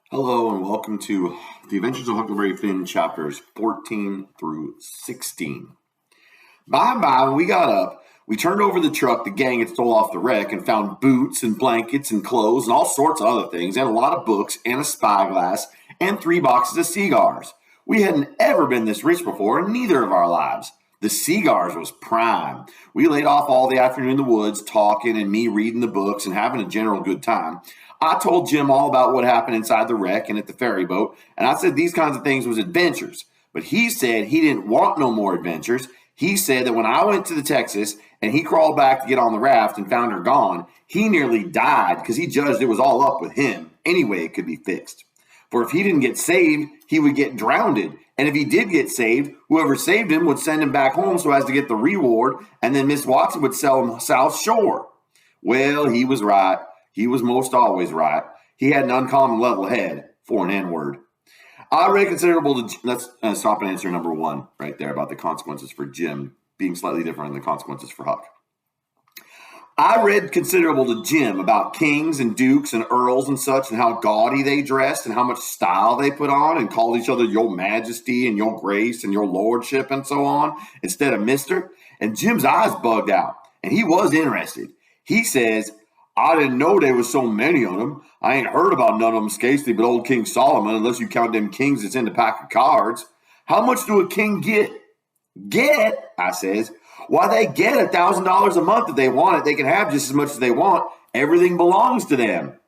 Hello and welcome to The Adventures of Huckleberry Finn, chapters 14 through 16. By and by, when we got up, we turned over the truck the gang had stole off the wreck and found boots and blankets and clothes and all sorts of other things, and a lot of books and a spyglass and 3 boxes of cigars. We hadn't ever been this rich before in neither of our lives. The cigars was prime. We laid off all the afternoon in the woods talking and me reading the books and having a general good time. I told Jim all about what happened inside the wreck and at the ferry boat, and I said these kinds of things was adventures. But he said he didn't want no more adventures. He said that when I went to the Texas and he crawled back to get on the raft and found her gone, he nearly died because he judged it was all up with him. Anyway, it could be fixed. For if he didn't get saved, he would get drowned. And if he did get saved, whoever saved him would send him back home so as to get the reward, and then Miss Watson would sell him South Shore. Well, he was right. He was most always right. He had an uncommon level head for an N-word. I read considerable to... Let's stop and answer number 1 right there about the consequences for Jim being slightly different than the consequences for Huck. I read considerable to Jim about kings and dukes and earls and such and how gaudy they dressed and how much style they put on and called each other your majesty and your grace and your lordship and so on instead of mister. And Jim's eyes bugged out and he was interested. He says, I didn't know there was so many of them. I ain't heard about none of them scarcely but old King Solomon unless you count them kings that's in the pack of cards. How much do a king get? Get, I says. Why, they get $1,000 a month if they want it. They can have just as much as they want. Everything belongs to them.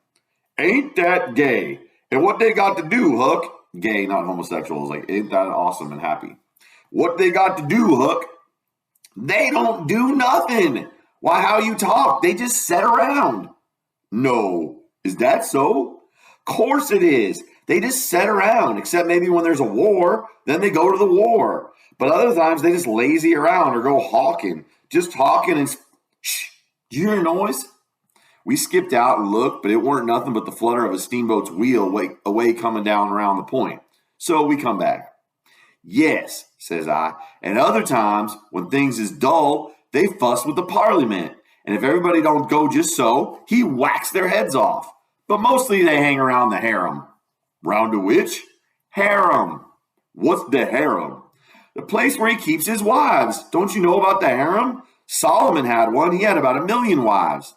Ain't that gay? And what they got to do, Huck? Gay, not homosexual. Is like, ain't that awesome and happy? What they got to do, Huck? They don't do nothing. Why, how you talk? They just sit around. No. Is that so? Course it is. They just sit around, except maybe when there's a war, then they go to the war. But other times they just lazy around or go hawking. Just talking and... Shh. Did you hear a noise? We skipped out and looked, but it weren't nothing but the flutter of a steamboat's wheel away coming down around the point. So we come back. Yes, says I. And other times, when things is dull, they fuss with the parliament. And if everybody don't go just so, he whacks their heads off. But mostly they hang around the harem. Round to which? Harem. What's the harem? The place where he keeps his wives. Don't you know about the harem? Solomon had one. He had about 1 million wives.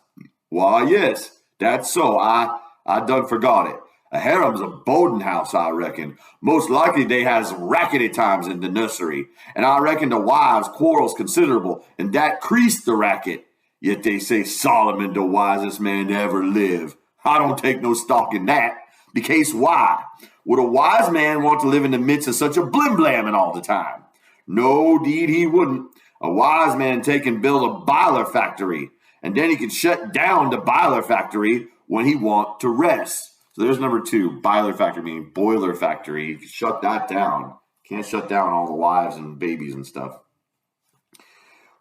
Why, yes, that's so. I done forgot it. A harem's a boarding house, I reckon. Most likely they has rackety times in the nursery. And I reckon the wives quarrels considerable, and that creased the racket. Yet they say Solomon the wisest man to ever live. I don't take no stock in that. Because why? Would a wise man want to live in the midst of such a blim-blamming all the time? No, deed he wouldn't. A wise man take and build a boiler factory, and then he could shut down the boiler factory when he want to rest. So there's number 2, boiler factory, meaning boiler factory. You can shut that down. Can't shut down all the wives and babies and stuff.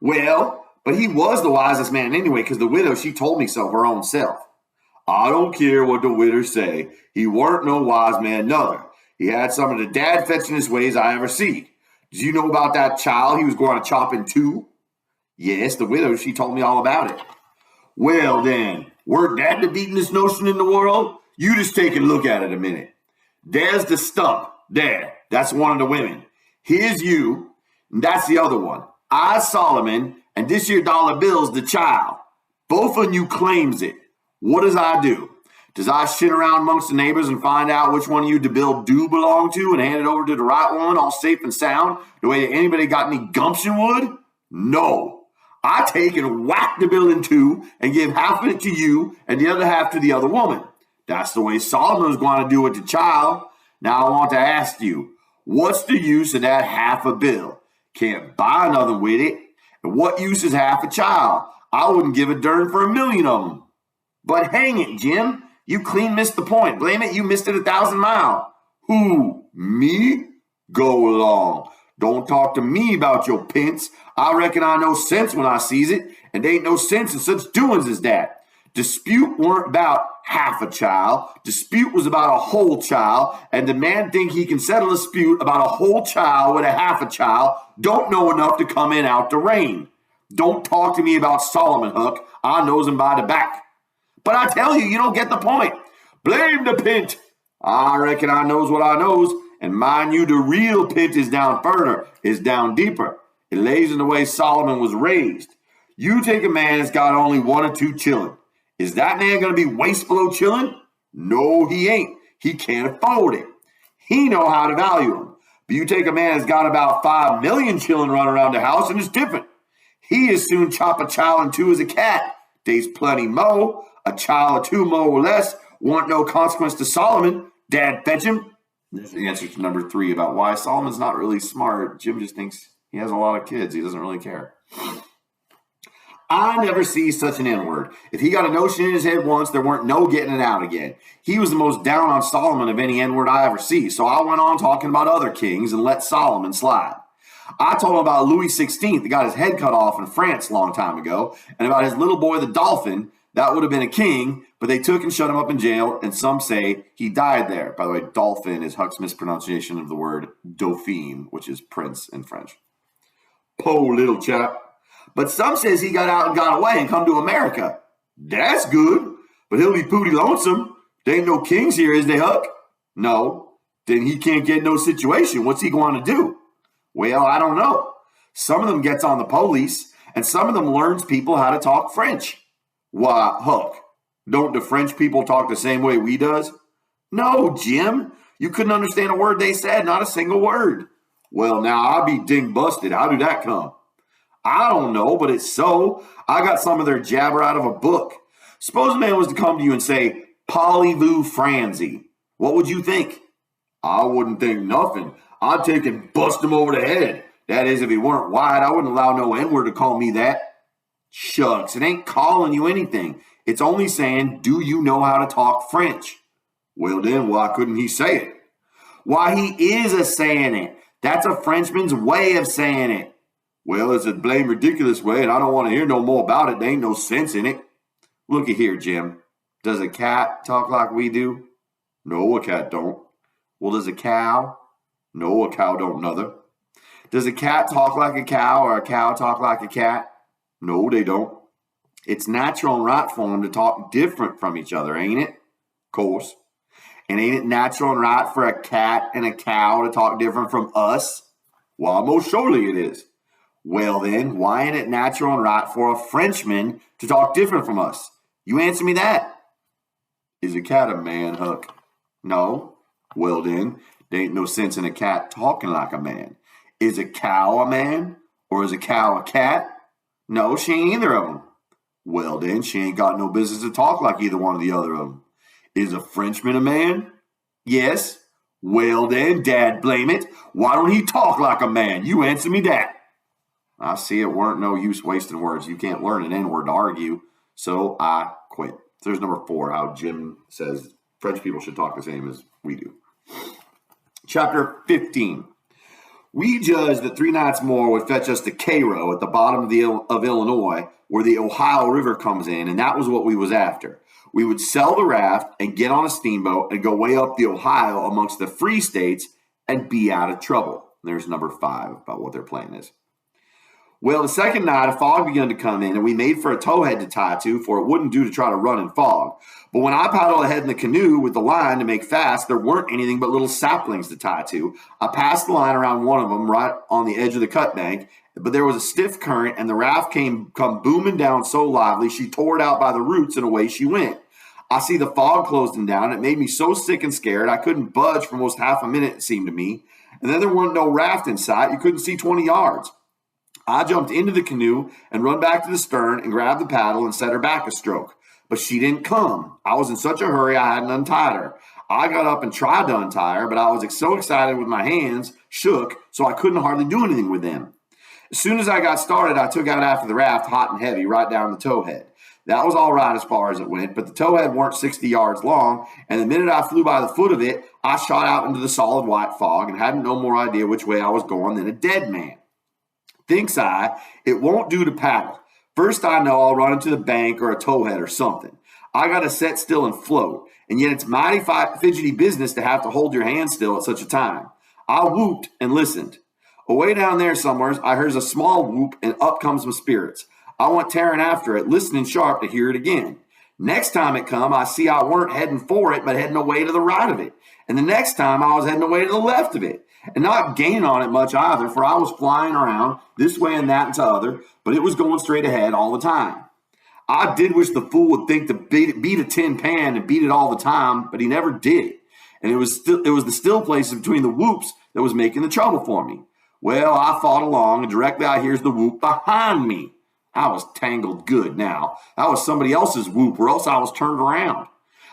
Well, but he was the wisest man anyway, because the widow, she told me so her own self. I don't care what the widow say. He weren't no wise man, nother. He had some of the dad-fetchingest ways I ever see. Did you know about that child he was going to chop in 2? Yes, the widow, she told me all about it. Well then, weren't that the beatin'est notion in the world? You just take a look at it a minute. There's the stump. There, that's one of the women. Here's you, and that's the other one. I, Solomon, and this here dollar bill's the child. Both of you claims it. What does I do? Does I shit around amongst the neighbors and find out which one of you the bill do belong to and hand it over to the right one all safe and sound the way anybody got any gumption would? No. I take and whack the bill in 2 and give half of it to you and the other half to the other woman. That's the way Solomon was going to do with the child. Now I want to ask you, what's the use of that half a bill? Can't buy another with it. And what use is half a child? I wouldn't give a darn for 1 million of them. But hang it, Jim. You clean missed the point. Blame it, you missed it 1,000 miles. Who? Me? Go along. Don't talk to me about your pence. I reckon I know sense when I sees it, and there ain't no sense in such doings as that. Dispute weren't about half a child. Dispute was about a whole child, and the man think he can settle a dispute about a whole child with a half a child don't know enough to come in out the rain. Don't talk to me about Solomon, Huck. I knows him by the back. But I tell you, you don't get the point. Blame the pint. I reckon I knows what I knows, and mind you, the real pit is down further, is down deeper. It lays in the way Solomon was raised. You take a man that's got only one or two children. Is that man going to be wasteful of children? No, he ain't. He can't afford it. He know how to value them. But you take a man that's got about 5 million children running around the house, and it's different. He as soon chop a child in two as a cat. They's plenty mo. A child or two mo or less want no consequence to Solomon. Dad fetch him. There's the answer to number 3 about why Solomon's not really smart. Jim just thinks he has a lot of kids. He doesn't really care. I never see such an N-word. If he got a notion in his head once, there weren't no getting it out again. He was the most down on Solomon of any N-word I ever see. So I went on talking about other kings and let Solomon slide. I told him about Louis XVI that got his head cut off in France a long time ago, and about his little boy, the Dolphin. That would have been a king, but they took and shut him up in jail, and some say he died there. By the way, Dolphin is Huck's mispronunciation of the word Dauphine, which is prince in French. Po little chap. But some says he got out and got away and come to America. That's good, but he'll be pooty lonesome. There ain't no kings here, is they, Huck? No. Then he can't get no situation. What's he going to do? Well, I don't know. Some of them gets on the police, and some of them learns people how to talk French. Why, Huck, don't the French people talk the same way we does? No, Jim. You couldn't understand a word they said, not a single word. Well, now, I'll be ding busted. How did that come? I don't know, but it's so. I got some of their jabber out of a book. Suppose a man was to come to you and say, Parlez-vous Franzy. What would you think? I wouldn't think nothing. I'd take and bust him over the head. That is, if he weren't white, I wouldn't allow no N-word to call me that. Shucks, it ain't calling you anything. It's only saying, do you know how to talk French? Well, then, why couldn't he say it? Why, he is a saying it. That's a Frenchman's way of saying it. Well, it's a blame ridiculous way, and I don't want to hear no more about it. There ain't no sense in it. Looky here, Jim. Does a cat talk like we do? No, a cat don't. Well, does a cow? No, a cow don't nother. Does a cat talk like a cow or a cow talk like a cat? No, they don't. It's natural and right for them to talk different from each other, ain't it? Of course. And ain't it natural and right for a cat and a cow to talk different from us? Why, most surely it is. Well then, why ain't it natural and right for a Frenchman to talk different from us? You answer me that. Is a cat a man, Huck? No. Well then, there ain't no sense in a cat talking like a man. Is a cow a man? Or is a cow a cat? No, she ain't either of them. Well then, she ain't got no business to talk like either one of the other of them. Is a Frenchman a man? Yes. Well then, Dad blame it. Why don't he talk like a man? You answer me that. I see it weren't no use wasting words. You can't learn an N-word to argue, so I quit. So there's number 4, how Jim says French people should talk the same as we do. Chapter 15. We judged that 3 nights more would fetch us to Cairo at the bottom of Illinois, where the Ohio River comes in, and that was what we was after. We would sell the raft and get on a steamboat and go way up the Ohio amongst the free states and be out of trouble. There's number 5 about what their plan is. Well, the second night, a fog began to come in, and we made for a towhead to tie to, for it wouldn't do to try to run in fog. But when I paddled ahead in the canoe with the line to make fast, there weren't anything but little saplings to tie to. I passed the line around one of them right on the edge of the cut bank, but there was a stiff current, and the raft come booming down so lively, she tore it out by the roots, and away she went. I see the fog closing down. It made me so sick and scared, I couldn't budge for almost half a minute, it seemed to me. And then there wasn't no raft in sight. You couldn't see 20 yards. I jumped into the canoe and run back to the stern and grabbed the paddle and set her back a stroke. But she didn't come. I was in such a hurry I hadn't untied her. I got up and tried to untie her, but I was so excited with my hands shook, so I couldn't hardly do anything with them. As soon as I got started, I took out after the raft, hot and heavy, right down the towhead. That was all right as far as it went, but the towhead weren't 60 yards long, and the minute I flew by the foot of it, I shot out into the solid white fog and hadn't no more idea which way I was going than a dead man. Thinks I, it won't do to paddle. First I know I'll run into the bank or a towhead or something. I got to set still and float, and yet it's mighty fidgety business to have to hold your hand still at such a time. I whooped and listened. Away down there somewhere, I hears a small whoop, and up comes my spirits. I went tearing after it, listening sharp to hear it again. Next time it come, I see I weren't heading for it, but heading away to the right of it. And the next time I was heading away to the left of it. And not gaining on it much either, for I was flying around this way and that and to other, but it was going straight ahead all the time. I did wish the fool would think to beat a tin pan and beat it all the time, but he never did. And it was the still places between the whoops that was making the trouble for me. Well, I fought along, and directly I hears the whoop behind me. I was tangled good now. That was somebody else's whoop, or else I was turned around.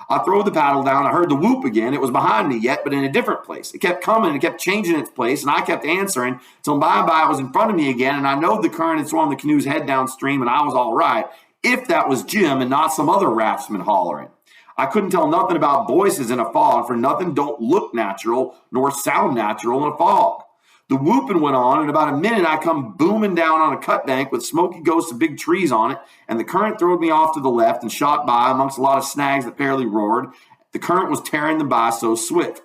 I throw the paddle down. I heard the whoop again. It was behind me yet, but in a different place. It kept coming. It kept changing its place, and I kept answering until by and by it was in front of me again, and I know the current had swung the canoe's head downstream, and I was all right, if that was Jim and not some other raftsman hollering. I couldn't tell nothing about voices in a fog, for nothing don't look natural nor sound natural in a fog. The whooping went on, and about a minute I come booming down on a cut bank with smoky ghosts of big trees on it, and the current throwed me off to the left and shot by amongst a lot of snags that fairly roared. The current was tearing them by so swift.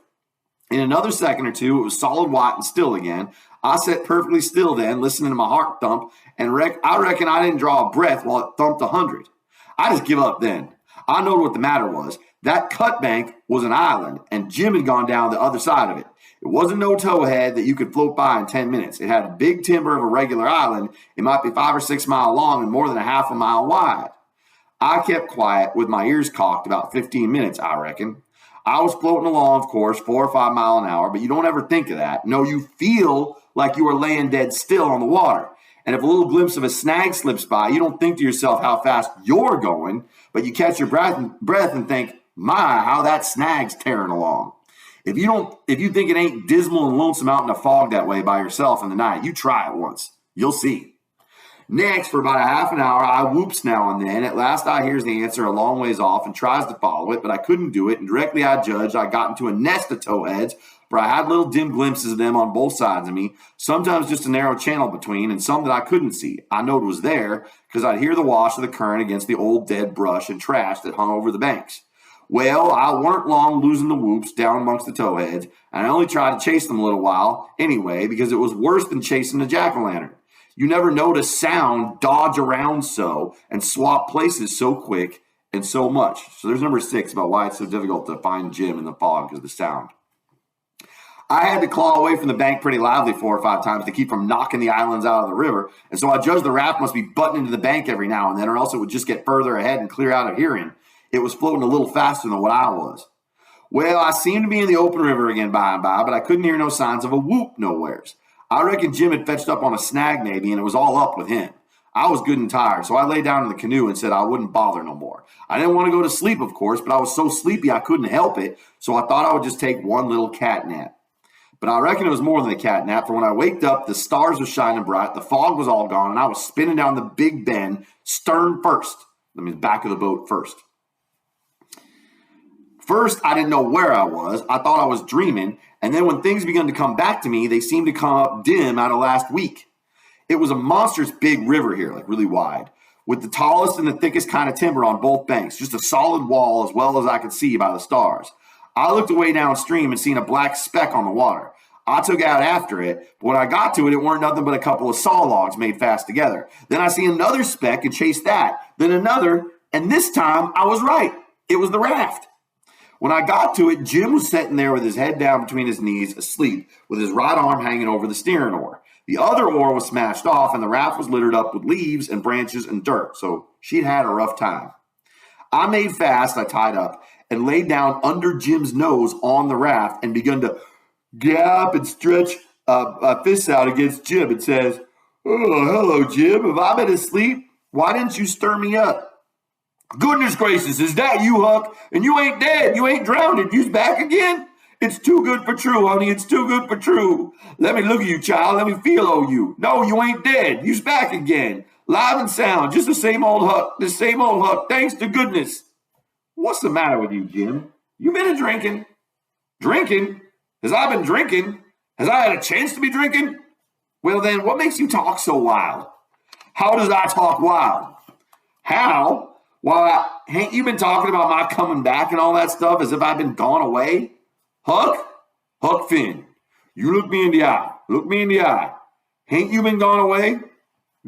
In another second or two, it was solid white and still again. I sat perfectly still then, listening to my heart thump, and I reckon I didn't draw a breath while it thumped 100. I just give up then. I knowed what the matter was. That cut bank was an island, and Jim had gone down the other side of it. It wasn't no towhead that you could float by in 10 minutes. It had a big timber of a regular island. It might be 5 or 6 miles long and more than a half a mile wide. I kept quiet with my ears cocked about 15 minutes, I reckon. I was floating along, of course, 4 or 5 miles an hour, but you don't ever think of that. No, you feel like you are laying dead still on the water. And if a little glimpse of a snag slips by, you don't think to yourself how fast you're going, but you catch your breath and think, my, how that snag's tearing along. If you think it ain't dismal and lonesome out in the fog that way by yourself in the night, you try it once. You'll see. Next, for about a half an hour, I whoops now and then. At last I hears the answer a long ways off and tries to follow it, but I couldn't do it. And directly I judged I got into a nest of towheads, for I had little dim glimpses of them on both sides of me, sometimes just a narrow channel between, and some that I couldn't see. I knowed it was there because I'd hear the wash of the current against the old dead brush and trash that hung over the banks. Well, I weren't long losing the whoops down amongst the towheads, and I only tried to chase them a little while anyway, because it was worse than chasing a jack-o'-lantern. You never notice sound dodge around so and swap places so quick and so much. So there's number 6 about why it's so difficult to find Jim in the fog, because of the sound. I had to claw away from the bank pretty loudly 4 or 5 times to keep from knocking the islands out of the river, and so I judged the raft must be butting into the bank every now and then, or else it would just get further ahead and clear out of hearing. It was floating a little faster than what I was. Well, I seemed to be in the open river again by and by, but I couldn't hear no signs of a whoop nowheres. I reckon Jim had fetched up on a snag maybe, and it was all up with him. I was good and tired, so I lay down in the canoe and said I wouldn't bother no more. I didn't want to go to sleep, of course, but I was so sleepy I couldn't help it, so I thought I would just take one little cat nap. But I reckon it was more than a cat nap, for when I waked up, the stars were shining bright, the fog was all gone, and I was spinning down the big bend, stern first. That means back of the boat first. First, I didn't know where I was. I thought I was dreaming. And then when things began to come back to me, they seemed to come up dim out of last week. It was a monstrous big river here, like really wide, with the tallest and the thickest kind of timber on both banks, just a solid wall as well as I could see by the stars. I looked away downstream and seen a black speck on the water. I took out after it, but when I got to it, it weren't nothing but a couple of saw logs made fast together. Then I see another speck and chased that, then another, and this time I was right. It was the raft. When I got to it, Jim was sitting there with his head down between his knees, asleep, with his right arm hanging over the steering oar. The other oar was smashed off, and the raft was littered up with leaves and branches and dirt, so she'd had a rough time. I made fast, I tied up, and laid down under Jim's nose on the raft and begun to gap and stretch my fists out against Jim and says, "Oh, hello, Jim. Have I been asleep? Why didn't you stir me up?" "Goodness gracious, is that you, Huck? And you ain't dead. You ain't drowned. You's back again? It's too good for true, honey. It's too good for true. Let me look at you, child. Let me feel on you. No, you ain't dead. You's back again. Live and sound. Just the same old Huck. The same old Huck. Thanks to goodness." "What's the matter with you, Jim? You been a drinking?" "Drinking? Has I been drinking? Has I had a chance to be drinking?" "Well, then, what makes you talk so wild?" "How does I talk wild?" "How? Why, ain't you been talking about my coming back and all that stuff as if I've been gone away? Huck? Huck Finn, you look me in the eye. Look me in the eye. Ain't you been gone away?"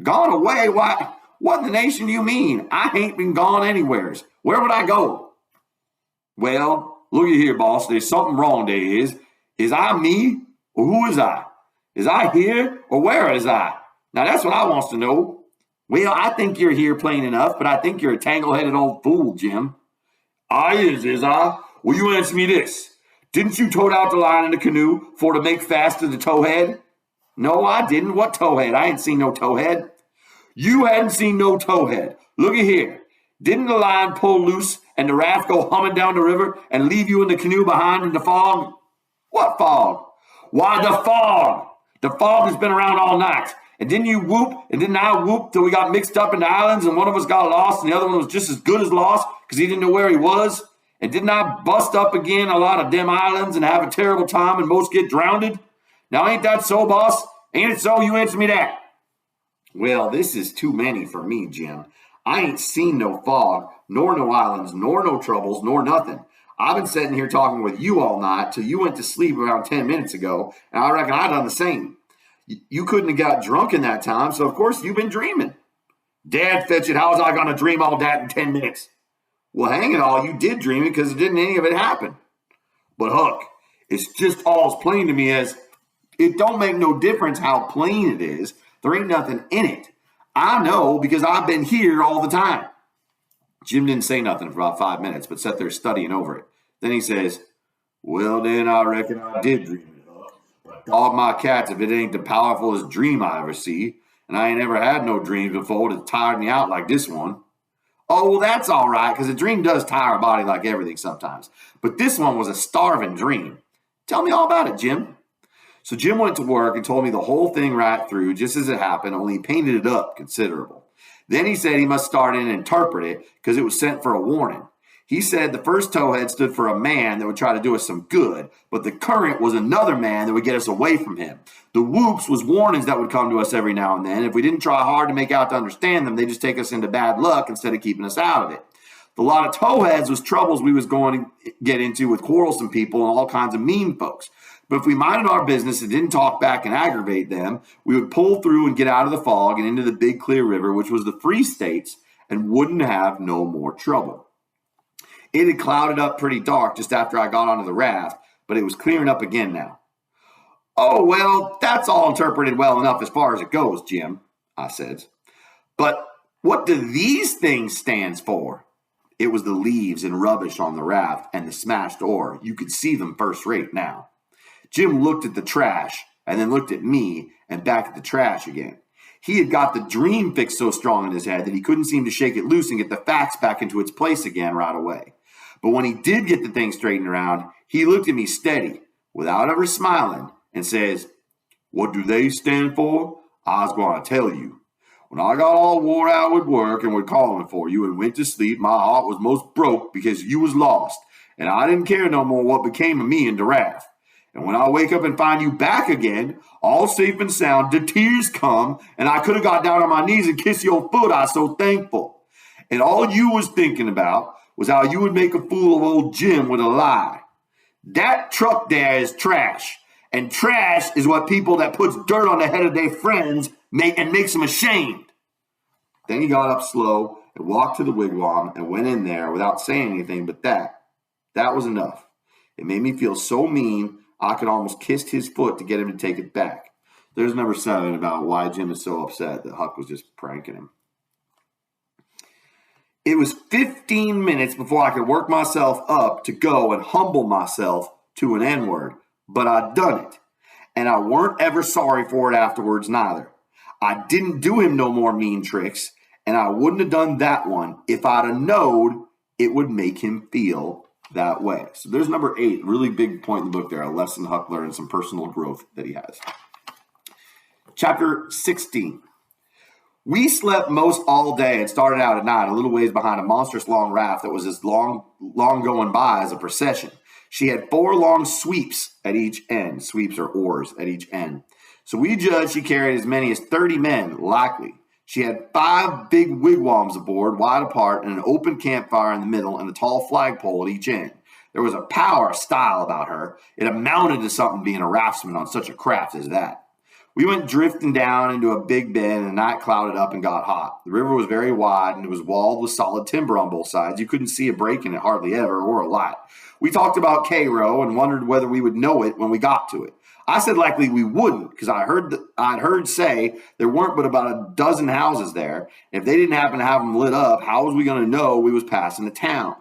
"Gone away? Why What in the nation do you mean? I ain't been gone anywheres. Where would I go? Well, look at here, boss. There's something wrong there is. Is I me or who is I? Is I here or where is I? Now that's what I wants to know. Well, I think you're here plain enough, but I think you're a tangle-headed old fool, Jim. I is I? Well, you answer me this. Didn't you tote out the line in the canoe for to make fast to the towhead? No, I didn't. What towhead? I ain't seen no towhead. You hadn't seen no towhead. Look at here. Didn't the line pull loose and the raft go humming down the river and leave you in the canoe behind in the fog? What fog? Why, the fog. The fog has been around all night. And didn't you whoop and didn't I whoop till we got mixed up in the islands and one of us got lost and the other one was just as good as lost because he didn't know where he was? And didn't I bust up again a lot of them islands and have a terrible time and most get drowned? Now ain't that so, boss? Ain't it so? You answer me that. Well, this is too many for me, Jim. I ain't seen no fog, nor no islands, nor no troubles, nor nothing. I've been sitting here talking with you all night till you went to sleep around 10 minutes ago, and I reckon I done the same. You couldn't have got drunk in that time, so of course you've been dreaming. Dad fetch it, how was I going to dream all that in 10 minutes? Well, hang it all, you did dream it because didn't any of it happen. But Huck, it's just all as plain to me as it don't make no difference how plain it is. There ain't nothing in it. I know because I've been here all the time. Jim didn't say nothing for about 5 minutes, but sat there studying over it. Then he says, well, then I reckon I did dream it. Dog my cats if it ain't the powerfulest dream I ever see. And I ain't ever had no dreams before that tired me out like this one. Oh, well, that's all right, because a dream does tire a body like everything sometimes. But this one was a starving dream. Tell me all about it, Jim. So Jim went to work and told me the whole thing right through, just as it happened, only he painted it up considerable. Then he said he must start in and interpret it because it was sent for a warning. He said the first towhead stood for a man that would try to do us some good, but the current was another man that would get us away from him. The whoops was warnings that would come to us every now and then. If we didn't try hard to make out to understand them, they just take us into bad luck instead of keeping us out of it. The lot of towheads was troubles we was going to get into with quarrelsome people and all kinds of mean folks. But if we minded our business and didn't talk back and aggravate them, we would pull through and get out of the fog and into the big clear river, which was the free states, and wouldn't have no more trouble. It had clouded up pretty dark just after I got onto the raft, but it was clearing up again now. Oh, well, that's all interpreted well enough as far as it goes, Jim, I said. But what do these things stand for? It was the leaves and rubbish on the raft and the smashed oar. You could see them first rate now. Jim looked at the trash and then looked at me and back at the trash again. He had got the dream fixed so strong in his head that he couldn't seem to shake it loose and get the facts back into its place again right away. But when he did get the thing straightened around, he looked at me steady, without ever smiling, and says, what do they stand for? I was going to tell you. When I got all wore out with work and were calling for you and went to sleep, my heart was most broke because you was lost, and I didn't care no more what became of me in the raft. And when I wake up and find you back again, all safe and sound, the tears come, and I could have got down on my knees and kissed your foot. I was so thankful. And all you was thinking about was how you would make a fool of old Jim with a lie. That truck there is trash. And trash is what people that puts dirt on the head of their friends make and makes them ashamed. Then he got up slow and walked to the wigwam and went in there without saying anything but that. That was enough. It made me feel so mean I could almost kiss his foot to get him to take it back. There's number 7 about why Jim is so upset that Huck was just pranking him. It was 15 minutes before I could work myself up to go and humble myself to an N-word, but I'd done it, and I weren't ever sorry for it afterwards neither. I didn't do him no more mean tricks, and I wouldn't have done that one if I'd have knowed it would make him feel that way. So there's number 8, really big point in the book there, a lesson Huck learned, some personal growth that he has. Chapter 16. We slept most all day and started out at night a little ways behind a monstrous long raft that was as long going by as a procession. She had 4 long sweeps at each end. Sweeps are oars at each end. So we judged she carried as many as 30 men, likely. She had 5 big wigwams aboard, wide apart, and an open campfire in the middle and a tall flagpole at each end. There was a power of style about her. It amounted to something being a raftsman on such a craft as that. We went drifting down into a big bend, and the night clouded up and got hot. The river was very wide, and it was walled with solid timber on both sides. You couldn't see a break in it hardly ever, or a light. We talked about Cairo and wondered whether we would know it when we got to it. I said likely we wouldn't, because I'd heard say there weren't but about a dozen houses there. If they didn't happen to have them lit up, how was we going to know we was passing the town?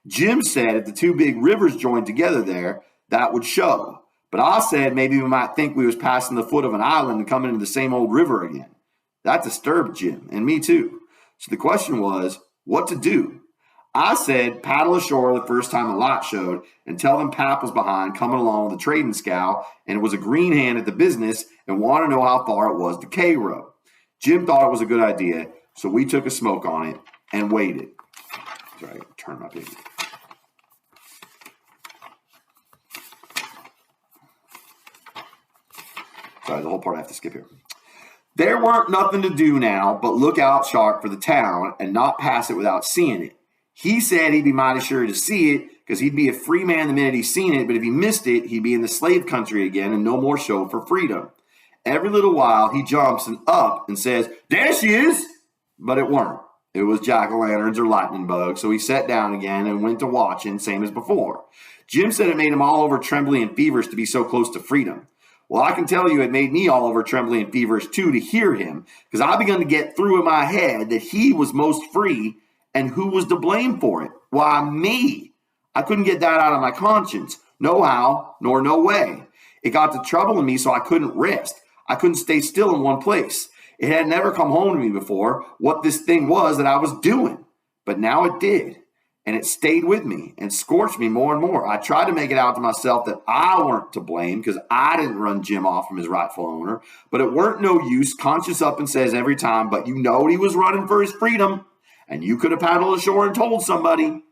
Jim said if the two big rivers joined together there, that would show. But I said maybe we might think we was passing the foot of an island and coming into the same old river again. That disturbed Jim, and me too. So the question was, what to do? I said paddle ashore the first time the light showed and tell them Pap was behind coming along with a trading scow and was a green hand at the business and wanted to know how far it was to Cairo. Jim thought it was a good idea, so we took a smoke on it and waited. Sorry, turn my page. Sorry, the whole part I have to skip here. There weren't nothing to do now but look out sharp for the town and not pass it without seeing it. He said he'd be mighty sure to see it because he'd be a free man the minute he seen it, but if he missed it, he'd be in the slave country again and no more show for freedom. Every little while, he jumps and up and says, there she is! But it weren't. It was jack-o'-lanterns or lightning bugs, so he sat down again and went to watching, same as before. Jim said it made him all over trembly and feverish to be so close to freedom. Well, I can tell you it made me all over trembly and feverish, too, to hear him, because I begun to get through in my head that he was most free, and who was to blame for it? Why, me. I couldn't get that out of my conscience. No how, nor no way. It got to troubling me so I couldn't rest. I couldn't stay still in one place. It had never come home to me before what this thing was that I was doing. But now it did. And it stayed with me and scorched me more and more. I tried to make it out to myself that I weren't to blame because I didn't run Jim off from his rightful owner. But it weren't no use. Conscience up and says every time, but you knowed he was running for his freedom. And you could have paddled ashore and told somebody.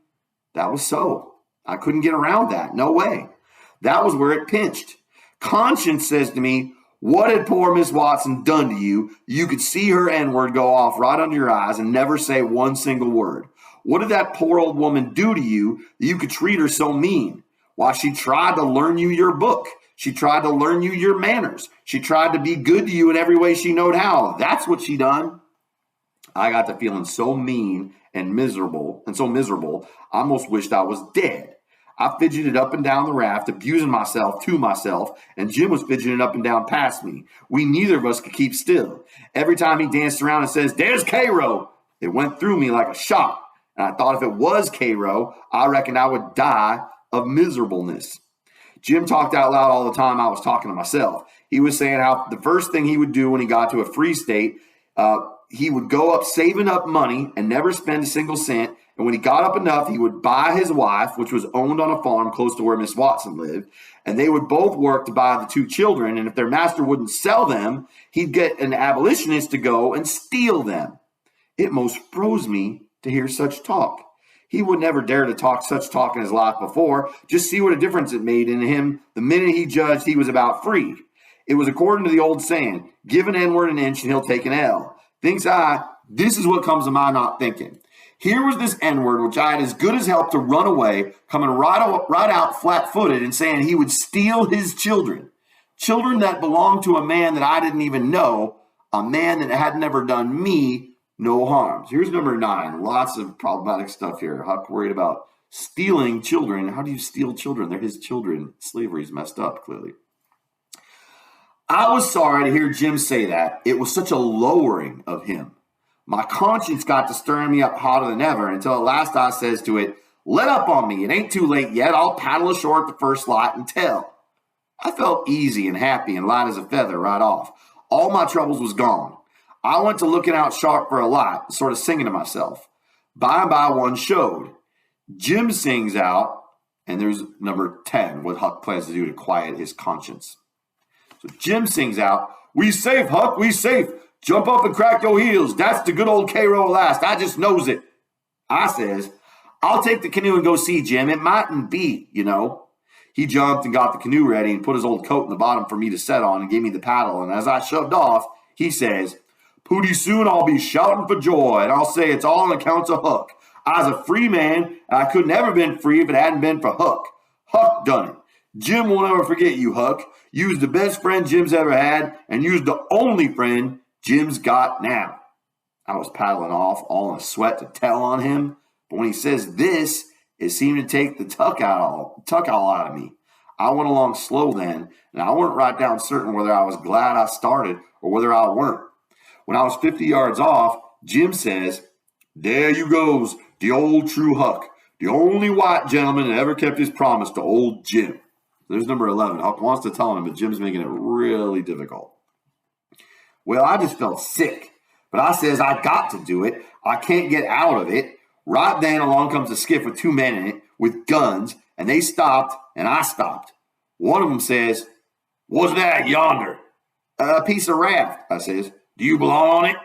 That was so. I couldn't get around that. No way. That was where it pinched. Conscience says to me, what had poor Miss Watson done to you? You could see her N-word go off right under your eyes and never say one single word. What did that poor old woman do to you that you could treat her so mean? Why, she tried to learn you your book. She tried to learn you your manners. She tried to be good to you in every way she knowed how. That's what she done. I got to feeling so mean and miserable, I almost wished I was dead. I fidgeted up and down the raft, abusing myself to myself, and Jim was fidgeting up and down past me. We neither of us could keep still. Every time he danced around and says, there's Cairo, it went through me like a shot. And I thought if it was Cairo, I reckoned I would die of miserableness. Jim talked out loud all the time I was talking to myself. He was saying how the first thing he would do when he got to a free state, he would go up saving up money and never spend a single cent. And when he got up enough, he would buy his wife, which was owned on a farm close to where Miss Watson lived. And they would both work to buy the two children. And if their master wouldn't sell them, he'd get an abolitionist to go and steal them. It most froze me to hear such talk. He would never dare to talk such talk in his life before. Just see what a difference it made in him the minute he judged he was about freed. It was according to the old saying, give an N-word an inch and he'll take an L. Thinks I, this is what comes to my not thinking. Here was this N-word, which I had as good as helped to run away, coming right out flat-footed and saying he would steal his children. Children that belonged to a man that I didn't even know, a man that had never done me no harm. Here's number 9. Lots of problematic stuff here. Huck worried about stealing children. How do you steal children? They're his children. Slavery's messed up, clearly. I was sorry to hear Jim say that. It was such a lowering of him. My conscience got to stirring me up hotter than ever until at last I says to it, let up on me. It ain't too late yet. I'll paddle ashore at the first light and tell. I felt easy and happy and light as a feather right off. All my troubles was gone. I went to looking out sharp for a light, sort of singing to myself. By and by one showed. Jim sings out, and there's number 10, what Huck plans to do to quiet his conscience. So Jim sings out, we safe, Huck, we safe. Jump up and crack your heels. That's the good old Cairo last. I just knows it. I says, I'll take the canoe and go see Jim. It mightn't be, you know. He jumped and got the canoe ready and put his old coat in the bottom for me to set on and gave me the paddle. And as I shoved off, he says, pooty soon I'll be shouting for joy, and I'll say it's all on accounts of Huck. I was a free man, and I could never been free if it hadn't been for Huck. Huck done it. Jim won't ever forget you, Huck. You was the best friend Jim's ever had, and you was the only friend Jim's got now. I was paddling off, all in a sweat to tell on him, but when he says this, it seemed to take the tuck all out of me. I went along slow then, and I weren't right down certain whether I was glad I started or whether I weren't. When I was 50 yards off, Jim says, "There you goes, the old true Huck, the only white gentleman that ever kept his promise to old Jim." There's number 11. Huck wants to tell him, but Jim's making it really difficult. Well, I just felt sick, but I says I got to do it. I can't get out of it. Right then, along comes a skiff with 2 men in it with guns, and they stopped, and I stopped. One of them says, "What's that yonder?" "A piece of raft," I says. "Do you belong on it?"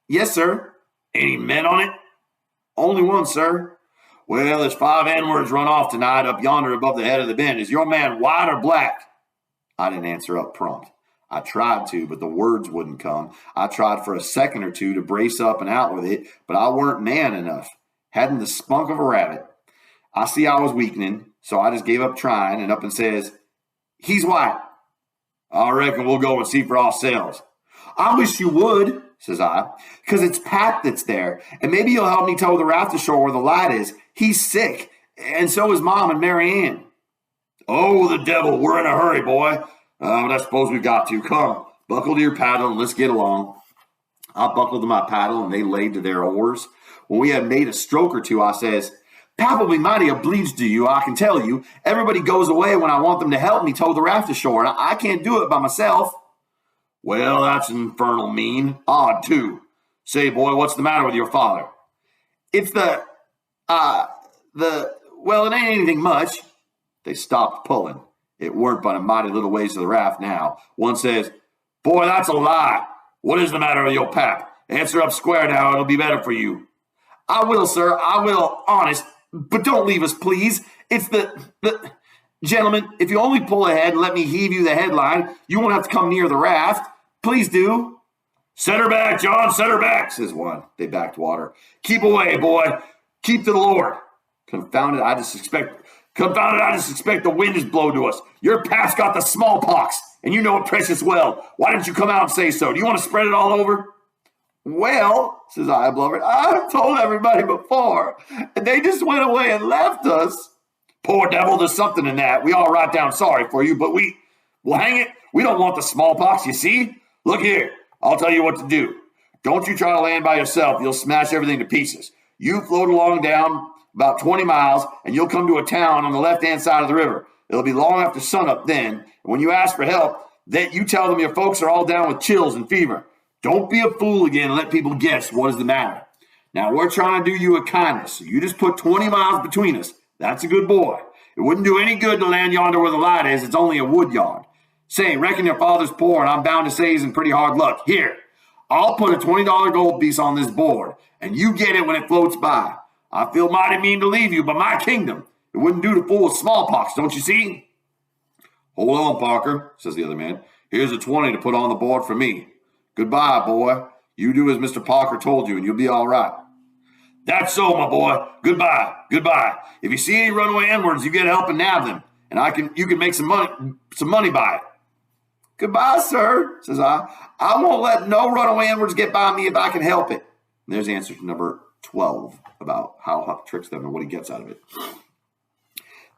"Yes, sir." "Any men on it?" "Only one, sir." "Well, there's 5 N-words run off tonight up yonder above the head of the bend. Is your man white or black?" I didn't answer up prompt. I tried to, but the words wouldn't come. I tried for a second or two to brace up and out with it, but I weren't man enough. Hadn't the spunk of a rabbit. I see I was weakening, so I just gave up trying and up and says, "He's white." "I reckon we'll go and see for ourselves." "I wish you would," says I, "because it's Pat that's there, and maybe you'll help me tow the raft ashore where the lad is. He's sick, and so is Mom and Mary Ann." "Oh, the devil, we're in a hurry, boy. But I suppose we've got to. Come, buckle to your paddle and let's get along." I buckled to my paddle and they laid to their oars. When we had made a stroke or two, I says, "Pap will be mighty obliged to you, I can tell you. Everybody goes away when I want them to help me tow the raft ashore, and I can't do it by myself." "Well, that's infernal mean. Odd, too. Say, boy, what's the matter with your father?" "It's well, it ain't anything much." They stopped pulling. It weren't but a mighty little ways to the raft now. One says, "Boy, that's a lie. What is the matter with your pap? Answer up square now, it'll be better for you." "I will, sir, I will, honest. But don't leave us, please. It's the gentlemen, if you only pull ahead and let me heave you the headline, you won't have to come near the raft. Please do." "Set her back, John, set her back," says one. They backed water. "Keep away, boy. Keep to the Lord." Confounded, I just expect the wind is blown to us. Your pap's got the smallpox, and you know it precious well. Why didn't you come out and say so? Do you want to spread it all over?" "Well," says I, blubbered, "I've told everybody before, and they just went away and left us." "Poor devil, there's something in that. We all right down sorry for you, but well, hang it, we don't want the smallpox, you see? Look here, I'll tell you what to do. Don't you try to land by yourself. You'll smash everything to pieces. You float along down about 20 miles, and you'll come to a town on the left-hand side of the river. It'll be long after sunup then, and when you ask for help, you tell them your folks are all down with chills and fever. Don't be a fool again and let people guess what is the matter. Now, we're trying to do you a kindness, so you just put 20 miles between us. That's a good boy. It wouldn't do any good to land yonder where the light is. It's only a wood yard. Say, reckon your father's poor, and I'm bound to say he's in pretty hard luck. Here, I'll put a $20 gold piece on this board, and you get it when it floats by. I feel mighty mean to leave you, but my kingdom, it wouldn't do to fool with smallpox, don't you see?" "Hold on, Parker," says the other man. "Here's a 20 to put on the board for me. Goodbye, boy. You do as Mr. Parker told you, and you'll be all right." "That's so, my boy. Goodbye, goodbye. If you see any runaway N-words, you get help and nab them, and you can make some money by it." "Goodbye, sir," says I. "I won't let no runaway N-words get by me if I can help it." And there's the answer to number 12 about how Huck tricks them and what he gets out of it.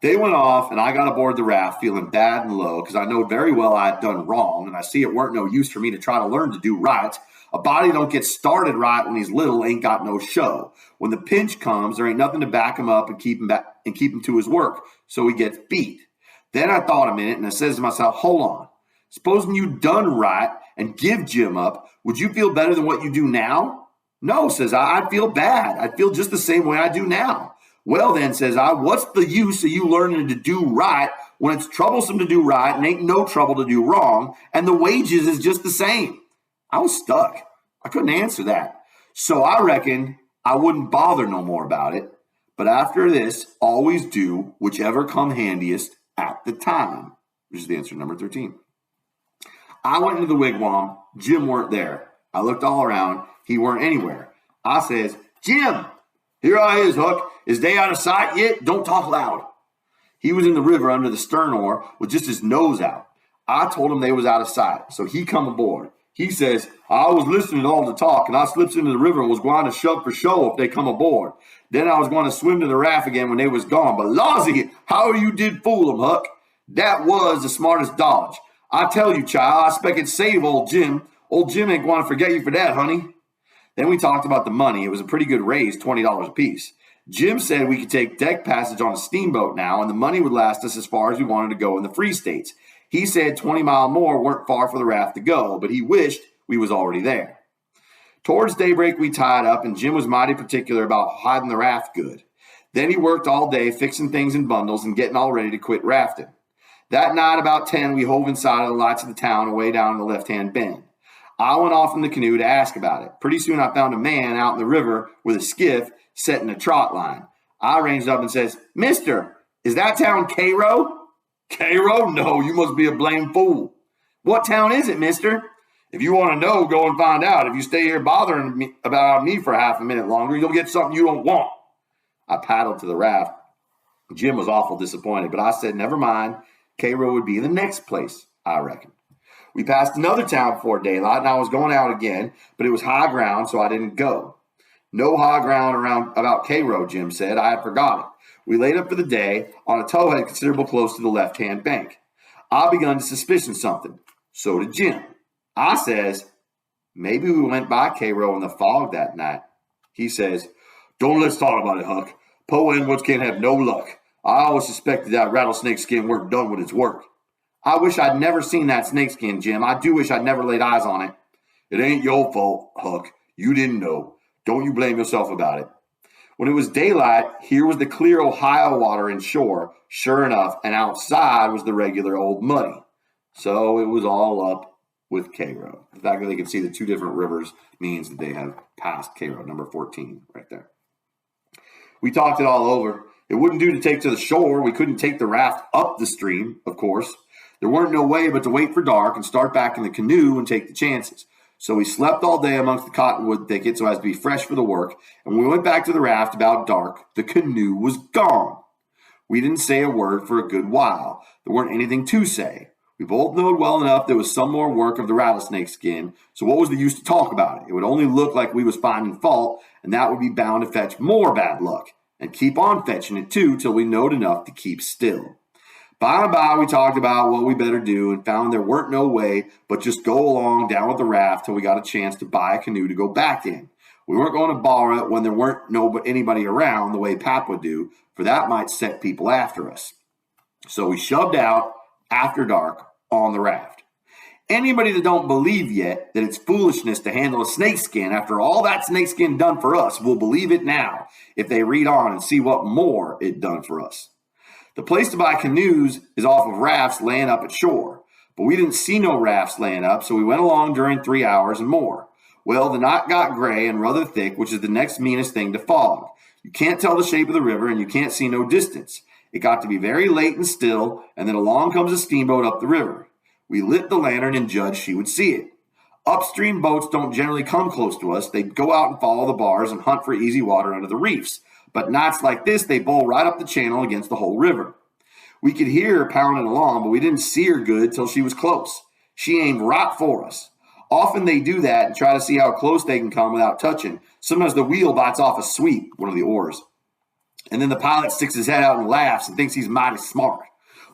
They went off, and I got aboard the raft feeling bad and low because I know very well I had done wrong, and I see it weren't no use for me to try to learn to do right. A body don't get started right when he's little ain't got no show. When the pinch comes, there ain't nothing to back him up and keep him to his work, so he gets beat. Then I thought a minute, and I says to myself, hold on. Supposing you done right and give Jim up, would you feel better than what you do now? "No," says I. "I'd feel bad. I'd feel just the same way I do now." "Well, then," says I, "what's the use of you learning to do right when it's troublesome to do right and ain't no trouble to do wrong, and the wages is just the same?" I was stuck. I couldn't answer that. So I reckoned I wouldn't bother no more about it. But after this, always do whichever come handiest at the time, which is the answer to number 13. I went into the wigwam. Jim weren't there. I looked all around. He weren't anywhere. I says, "Jim, here I is, Huck. Is they out of sight yet? Don't talk loud." He was in the river under the stern oar with just his nose out. I told him they was out of sight, so he come aboard. He says, I was listening to all the talk, and I slips into the river and was going to shove for show if they come aboard. Then I was going to swim to the raft again when they was gone. But Lawsy, how you did fool 'em, Huck. That was the smartest dodge. I tell you, child, I expect it save old Jim. Old Jim ain't going to forget you for that, honey. Then we talked about the money. It was a pretty good raise, $20 apiece. Jim said we could take deck passage on a steamboat now, and the money would last us as far as we wanted to go in the Free States. He said 20 mile more weren't far for the raft to go, but he wished we was already there. Towards daybreak, we tied up, and Jim was mighty particular about hiding the raft good. Then he worked all day fixing things in bundles and getting all ready to quit rafting. That night, about 10, we hove inside of the lights of the town away down in the left-hand bend. I went off in the canoe to ask about it. Pretty soon I found a man out in the river with a skiff setting a trot line. I ranged up and says, Mister, is that town Cairo? Cairo? No, you must be a blame fool. What town is it, mister? If you want to know, go and find out. If you stay here bothering me about me for half a minute longer, you'll get something you don't want. I paddled to the raft. Jim was awful disappointed, but I said, never mind. Cairo would be the next place, I reckon. We passed another town before daylight, and I was going out again, but it was high ground, so I didn't go. No high ground around about Cairo, Jim said. I had forgot it. We laid up for the day on a towhead considerable close to the left-hand bank. I begun to suspicion something. So did Jim. I says, maybe we went by Cairo in the fog that night. He says, don't let's talk about it, Huck. Poe Edwards can't have no luck. I always suspected that rattlesnake skin work done with its work. I wish I'd never seen that snakeskin, Jim. I do wish I'd never laid eyes on it. It ain't your fault, Huck. You didn't know. Don't you blame yourself about it. When it was daylight, here was the clear Ohio water and shore, sure enough, and outside was the regular old muddy. So it was all up with Cairo. The fact that they can see the two different rivers means that they have passed Cairo, number 14, right there. We talked it all over. It wouldn't do to take to the shore. We couldn't take the raft up the stream, of course. There weren't no way but to wait for dark and start back in the canoe and take the chances. So we slept all day amongst the cottonwood thicket so as to be fresh for the work, and when we went back to the raft about dark, the canoe was gone. We didn't say a word for a good while. There weren't anything to say. We both knowed well enough there was some more work of the rattlesnake skin, so what was the use to talk about it? It would only look like we was finding fault, and that would be bound to fetch more bad luck, and keep on fetching it too till we knowed enough to keep still. By and by, we talked about what we better do and found there weren't no way but just go along down with the raft till we got a chance to buy a canoe to go back in. We weren't going to borrow it when there weren't anybody around the way Pap would do, for that might set people after us. So we shoved out after dark on the raft. Anybody that don't believe yet that it's foolishness to handle a snakeskin after all that snakeskin done for us will believe it now if they read on and see what more it done for us. The place to buy canoes is off of rafts laying up at shore, but we didn't see no rafts laying up, so we went along during 3 hours and more. Well, the night got gray and rather thick, which is the next meanest thing to fog. You can't tell the shape of the river, and you can't see no distance. It got to be very late and still, and then along comes a steamboat up the river. We lit the lantern and judged she would see it. Upstream boats don't generally come close to us. They go out and follow the bars and hunt for easy water under the reefs. But nights like this, they bowl right up the channel against the whole river. We could hear her pounding along, but we didn't see her good till she was close. She aimed right for us. Often they do that and try to see how close they can come without touching. Sometimes the wheel bites off a sweep, one of the oars. And then the pilot sticks his head out and laughs and thinks he's mighty smart.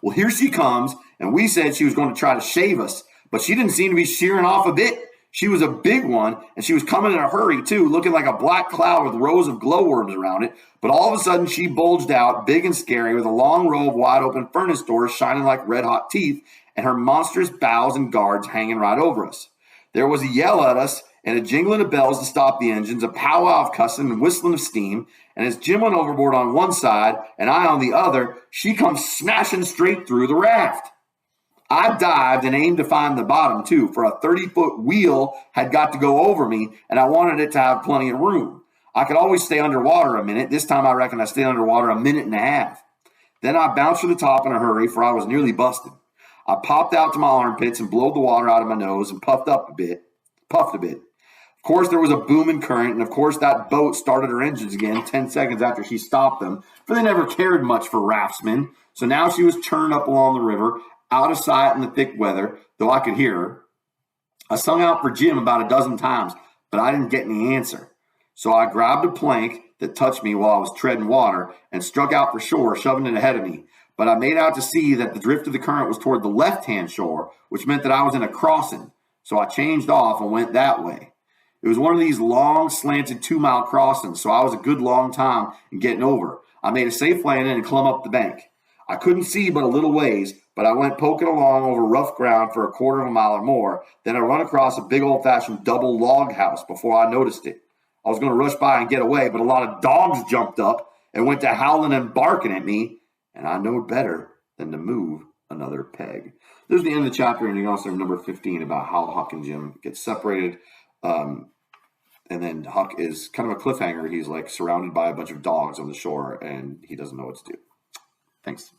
Well, here she comes, and we said she was going to try to shave us, but she didn't seem to be shearing off a bit. She was a big one, and she was coming in a hurry, too, looking like a black cloud with rows of glowworms around it. But all of a sudden, she bulged out, big and scary, with a long row of wide-open furnace doors shining like red-hot teeth, and her monstrous bows and guards hanging right over us. There was a yell at us, and a jingling of bells to stop the engines, a powwow of cussing and whistling of steam, and as Jim went overboard on one side and I on the other, she comes smashing straight through the raft. I dived and aimed to find the bottom, too, for a 30-foot wheel had got to go over me, and I wanted it to have plenty of room. I could always stay underwater a minute. This time I reckon I stayed underwater a minute and a half. Then I bounced to the top in a hurry, for I was nearly busted. I popped out to my armpits and blowed the water out of my nose and puffed a bit. Of course, there was a booming current, and of course that boat started her engines again 10 seconds after she stopped them, for they never cared much for raftsmen. So now she was turned up along the river, out of sight in the thick weather, though I could hear her. I sung out for Jim about a dozen times, but I didn't get any answer. So I grabbed a plank that touched me while I was treading water and struck out for shore, shoving it ahead of me. But I made out to see that the drift of the current was toward the left-hand shore, which meant that I was in a crossing. So I changed off and went that way. It was one of these long, slanted 2-mile crossings, so I was a good long time in getting over. I made a safe landing and climbed up the bank. I couldn't see but a little ways, but I went poking along over rough ground for a quarter of a mile or more. Then I run across a big old-fashioned double log house before I noticed it. I was going to rush by and get away, but a lot of dogs jumped up and went to howling and barking at me, and I knowed better than to move another peg. There's the end of the chapter, and you also have number 15 about how Huck and Jim get separated. And then Huck is kind of a cliffhanger. He's like surrounded by a bunch of dogs on the shore, and he doesn't know what to do. Thanks.